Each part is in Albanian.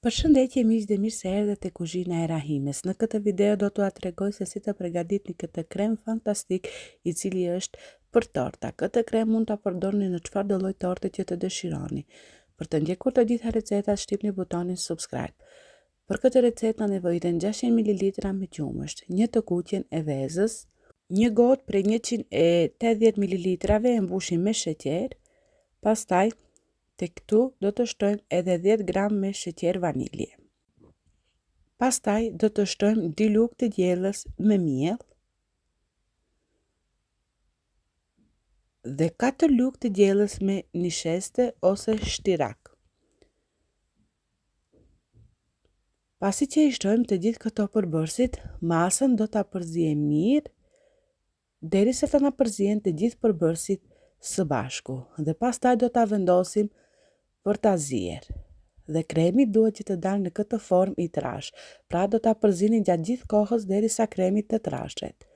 Përshëndetje miq dhe mirë se erdhët te kuzhina e Rahimes. Në këtë video do t'ua tregoj se si të përgatitni këtë krem fantastik i cili është për torta. Këtë krem mund ta përdorni në çfarëdo lloj torte që të dëshironi. Për të ndjekur të gjitha recetat, shtypni butonin subscribe. Për këtë recetë nevojiten 600 ml me qumësht, një të kuqen e vezës, një gotë prej 180 ml e mbushim me sheqer, pastaj te këtu do të shtojmë edhe 10 gram me sheqer vanilje. Pastaj do të shtojmë 2 lugë të diellës me miell dhe 4 lugë të diellës me nisheste ose shtirak. Pasi që i shtojmë të gjithë këto përbërësit, masën do ta përziejmë mirë derisa të na përzihen të gjithë përbërësit së bashku dhe pastaj do ta vendosim për ta zier. Dhe kremi duhet që të dalë në këtë formë i trash, pra do ta përzini gjatë gjithë kohës derisa kremi të trashet.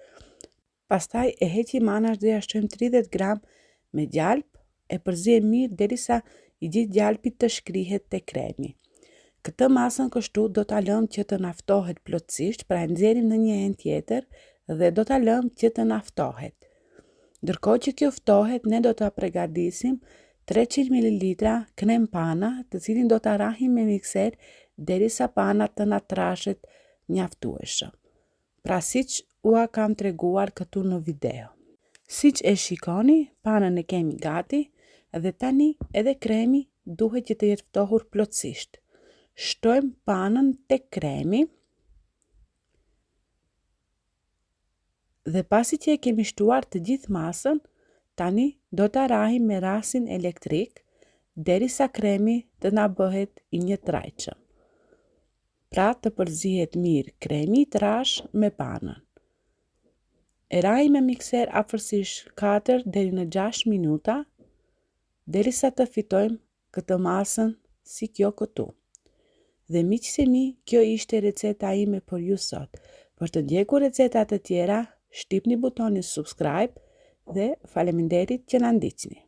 Pastaj e heqim anash dhe ja shtojmë 30 gram me gjalp, e përziejmë mirë derisa i gjithë gjalpi të shkrihet te kremi. Këtë masën kështu do ta lëmë që të naftohet plotësisht, pra e nxjerrim në një enë tjetër dhe do ta lëmë që të naftohet. Ndërkohë që kjo ftohet, ne do ta përgatisim 300 ml krem pana, të cilin do ta rrahim me mikser derisa pana të na trashet mjaftueshëm. Pra siç ua kam treguar këtu në video. Siç e shikoni, panën e kemi gati dhe tani edhe kremi duhet që të jetë ftohur plotësisht. Shtojmë panën tek kremi dhe pasi që e kemi shtuar të gjithë masën, tani do ta rrahim me rasin elektrik derisa kremi të na bëhet i njëtrajtshëm. Pra të përzihet mirë kremi i trash me panën. E rrahim me mikser afërsisht 4 deri në 6 minuta derisa të fitojmë këtë masën si kjo këtu. Dhe miqtë e mi, kjo ishte receta ime për ju sot. Për të ndjekur recetat të tjera, shtypni butonin subscribe dhe faleminderit që na ndiqni.